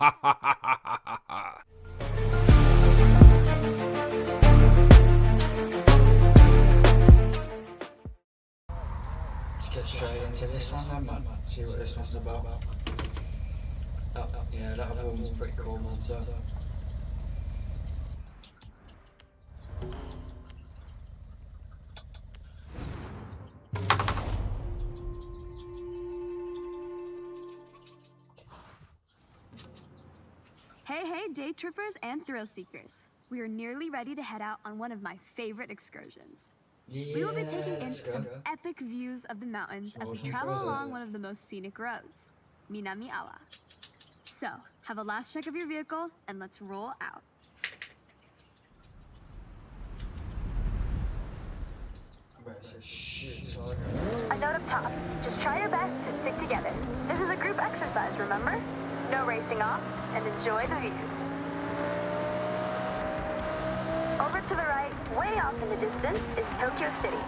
Let's get straight into this one then, man. See what this one's about. Yeah, that other one was pretty cool, man. So. Hey, day trippers and thrill seekers. We are nearly ready to head out on one of my favorite excursions. Yeah, We will be taking in some epic views of the mountains as we travel along one of the most scenic roads, Minami-Awa. So, have a last check of your vehicle and let's roll out. A note up top, just try your best to stick together. This is a group exercise, remember? No racing off, and enjoy the views. Over to the right, way off in the distance, is Tokyo City.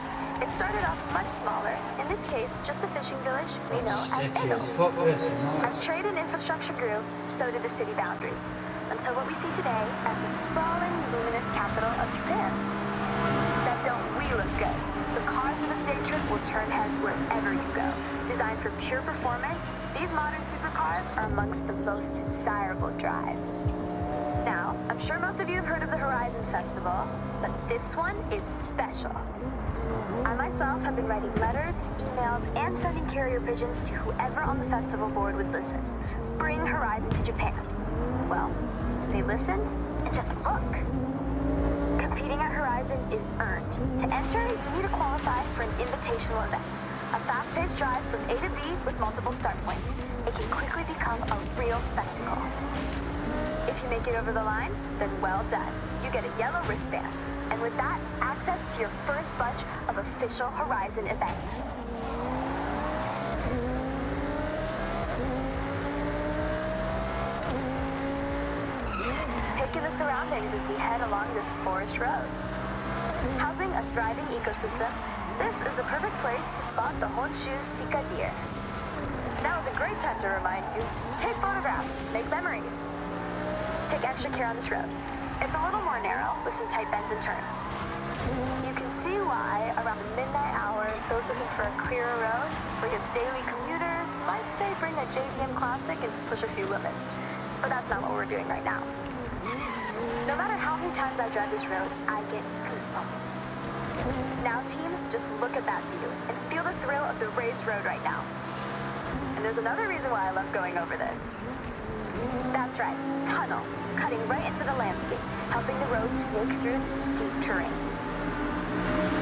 It started off much smaller, in this case, just a fishing village we know as Edo. As trade and infrastructure grew, so did the city boundaries, until what we see today as the sprawling, luminous capital of Japan. Now don't we look good? The cars for this day trip will turn heads wherever you go. Designed for pure performance, these modern supercars are amongst the most desirable drives. Now, I'm sure most of you have heard of the Horizon Festival, but this one is special. I myself have been writing letters, emails, and sending carrier pigeons to whoever on the festival board would listen. Bring Horizon to Japan. Well, they listened, and just look. Competing at Horizon is earned. To enter, you need to qualify for an invitational event. A fast-paced drive from A to B with multiple start points. It can quickly become a real spectacle. If you make it over the line, then well done. You get a yellow wristband. And with that, access to your first bunch of official Horizon events. Take in the surroundings as we head along this forest road. Housing a thriving ecosystem, this is a perfect place to spot the Honshu Sika deer. Now is a great time to remind you, take photographs, make memories. Take extra care on this road. It's a little more narrow with some tight bends and turns. You can see why, around the midnight hour, those looking for a clearer road, for your daily commuters, might say bring a JDM Classic and push a few limits. But that's not what we're doing right now. No matter how many times I drive this road, I get goosebumps. Now team, just look at that view and feel the thrill of the raised road right now. And there's another reason why I love going over this. That's right, tunnel, cutting right into the landscape, helping the road snake through the steep terrain.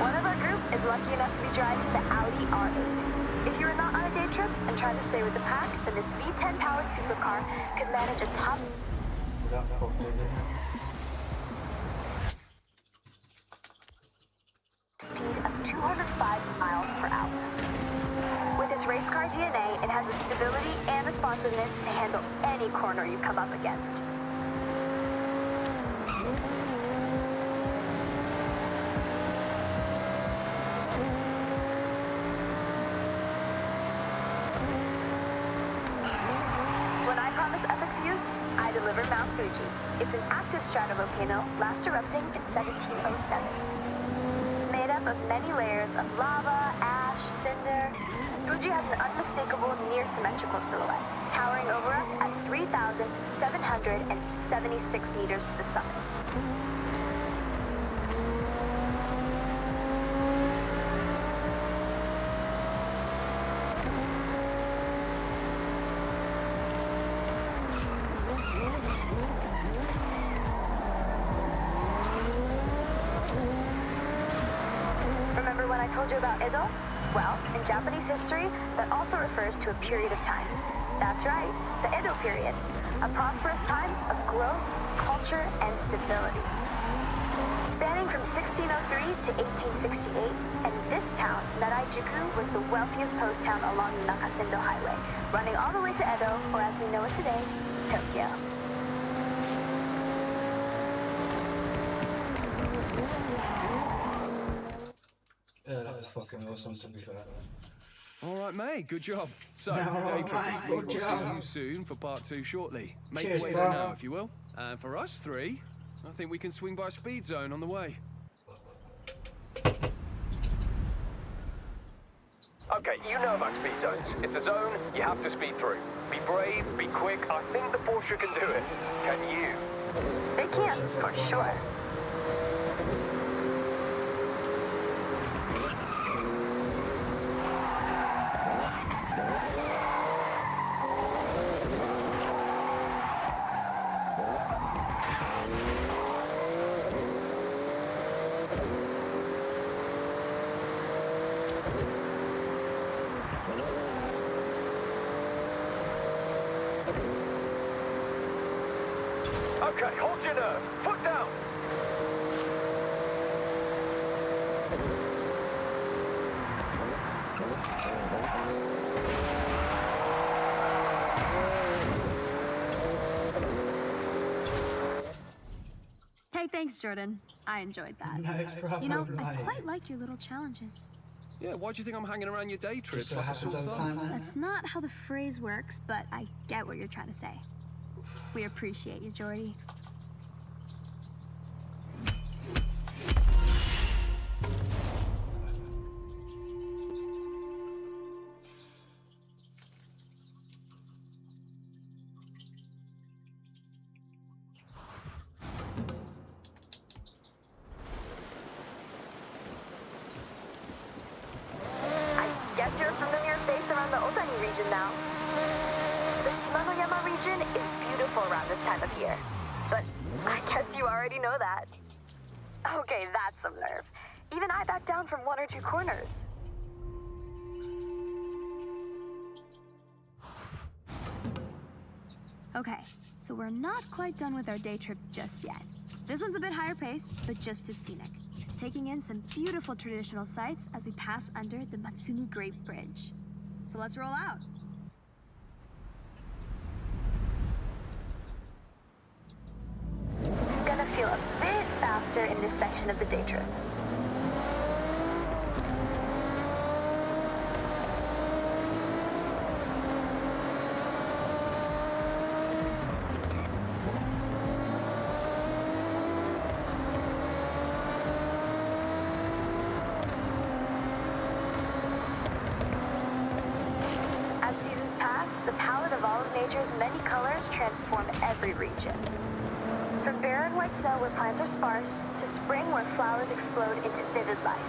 One of our group is lucky enough to be driving the Audi R8. If you are not on a day trip and trying to stay with the pack, then this V10 powered supercar could manage a top speed of 205 miles per hour. With its race car DNA, it has the stability and responsiveness to handle any corner you come up against. When I promise epic views, I deliver Mount Fuji. It's an active stratovolcano, last erupting in 1707. Made up of many layers of lava, ash, cinder, Fuji has an unmistakable near-symmetrical silhouette, towering over us at 3,776 meters to the summit. Remember when I told you about Edo? Well, in Japanese history, that also refers to a period of time. That's right, the Edo period. A prosperous time of growth, culture, and stability. Spanning from 1603 to 1868, and this town, Naraijuku, was the wealthiest post town along the Nakasindo Highway, running all the way to Edo, or as we know it today, Tokyo. Yeah, that was fucking awesome, to be fair. All right, mate. Good job. So, All day right, trip. mate, We good will see job. you soon for part 2 shortly. Make Cheers, your way there bro. now, if you will. And for us 3, I think we can swing by Speed Zone on the way. Okay, you know about speed zones. It's a zone you have to speed through. Be brave, be quick. I think the Porsche can do it. Can you? They can, for sure. Okay, hold your nerve. Foot down. Hey, thanks, Jordan. I enjoyed that. No problem, You know, I mate. quite like your little challenges. Yeah, why do you think I'm hanging around your day trips Just so like a happens sore all the thumb? time, mate. That's not how the phrase works, but I get what you're trying to say. We appreciate you, Jordy. I guess you're a familiar face around the Otani region now. The Shimanoyama region is beautiful around this time of year. But I guess you already know that. Okay, that's some nerve. Even I back down from 1 or 2 corners. Okay, so we're not quite done with our day trip just yet. This one's a bit higher pace, but just as scenic. Taking in some beautiful traditional sights as we pass under the Matsuni Great Bridge. So let's roll out. Gonna feel a bit faster in this section of the day trip. As seasons pass, the palette of all of nature's many colors transform every region. From barren white snow where plants are sparse, to spring where flowers explode into vivid life,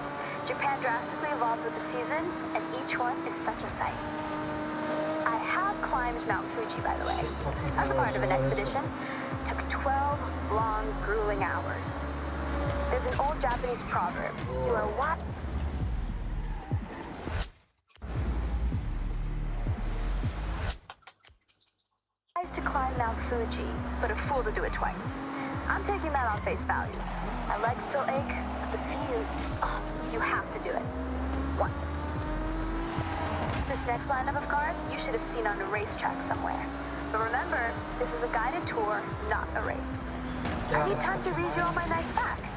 Japan drastically evolves with the seasons, and each one is such a sight. I have climbed Mount Fuji, by the way, as a part of an expedition. Took 12 long, grueling hours. There's an old Japanese proverb, you are wise to climb Mount Fuji, but a fool to do it twice. I'm taking that on face value. My legs still ache, but the views, oh, you have to do it. Once. This next lineup of cars, you should have seen on a racetrack somewhere. But remember, this is a guided tour, not a race. I need time to read you all my nice facts.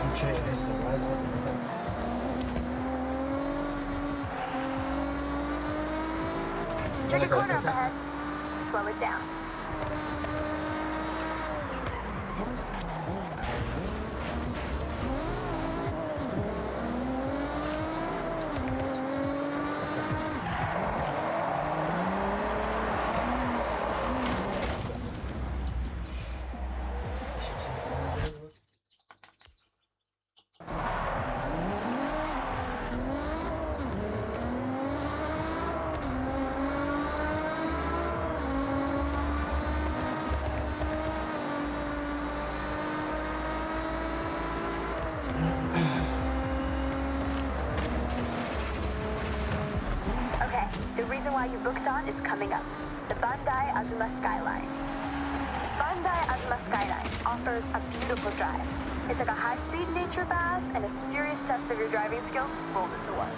I'm cheating this as well, isn't it? Check your corner up ahead. Slow it down. Okay, the reason why you booked on is coming up. The Bandai Azuma Skyline. Bandai Azuma Skyline offers a beautiful drive. It's like a high-speed nature bath and a serious test of your driving skills rolled into one.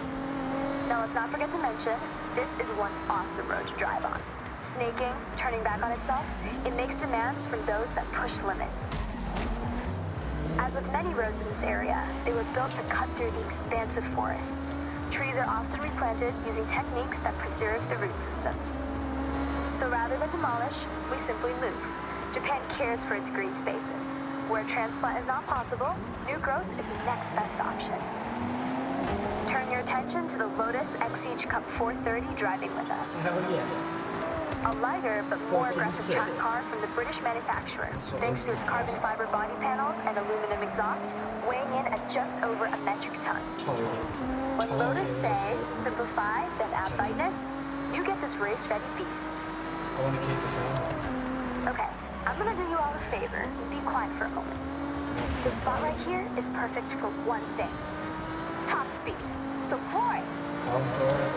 Now let's not forget to mention, this is one awesome road to drive on. Snaking, turning back on itself, it makes demands from those that push limits. As with many roads in this area, they were built to cut through the expansive forests. Trees are often replanted using techniques that preserve the root systems. So rather than demolish, we simply move. Japan cares for its green spaces. Where transplant is not possible, new growth is the next best option. Turn your attention to the Lotus Exige Cup 430 driving with us. Hell yeah. A lighter but more aggressive track car from the British manufacturer, thanks to its carbon fiber body panels and aluminum exhaust, weighing in at just over a metric ton. When Lotus say, simplify, then add lightness, you get this race-ready beast. I want to keep this on. Okay, I'm gonna do you all a favor. Be quiet for a moment. This spot right here is perfect for one thing. Top speed. So floor it. I'm for it.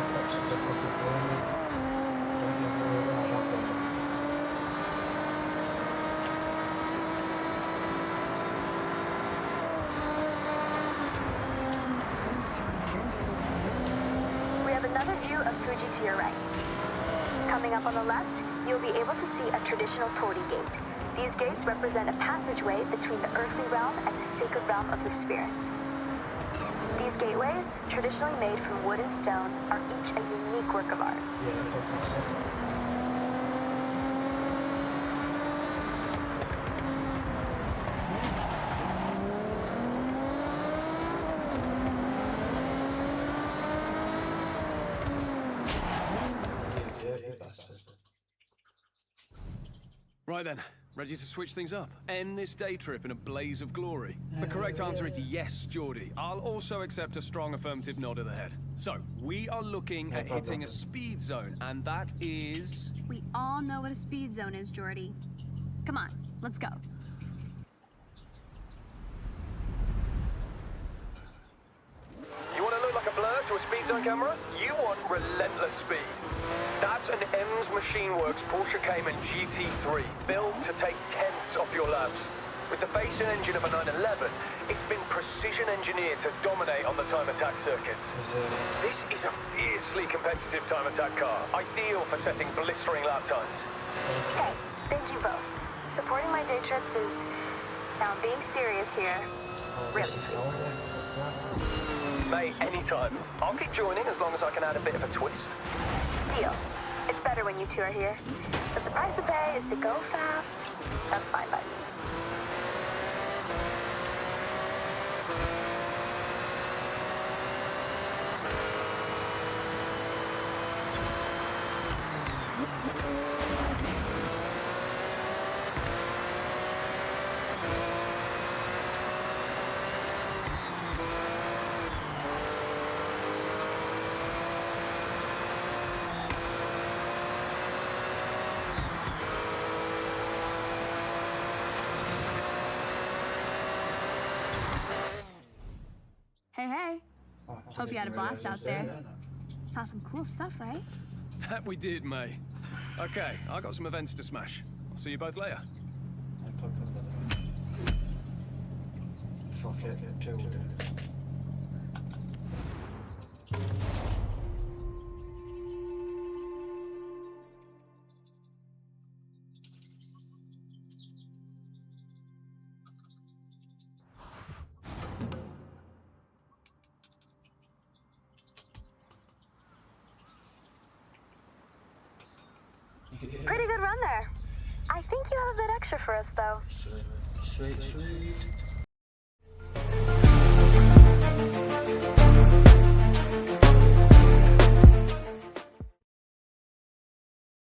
We have another view of Fuji to your right. Coming up on the left, you'll be able to see a traditional torii gate. These gates represent a passageway between the earthly realm and the sacred realm of the spirits. These gateways, traditionally made from wood and stone, are each a unique work of art. Right then, ready to switch things up? End this day trip in a blaze of glory? The correct answer is yes, Geordie. I'll also accept a strong affirmative nod of the head. So, we are looking at hitting a speed zone, and that is... We all know what a speed zone is, Jordy. Come on, let's go. You want to look like a blur to a speed zone camera? You want relentless speed. That's an Ems Machine Works Porsche Cayman GT3, built to take tenths off your laps. With the face and engine of a 911, it's been precision engineered to dominate on the time attack circuits. This is a fiercely competitive time attack car, ideal for setting blistering lap times. Hey, thank you both. Supporting my day trips is, now I'm being serious here, really sweet. Mate, anytime. I'll keep joining as long as I can add a bit of a twist. Deal. It's better when you two are here. So if the price to pay is to go fast, that's fine by me. Hey, hey. Hope you had a blast out there. Saw some cool stuff, right? That we did, May. Okay, I got some events to smash. I'll see you both later. Fuck it, too. Pretty good run there. I think you have a bit extra for us, though. Sweet, sweet.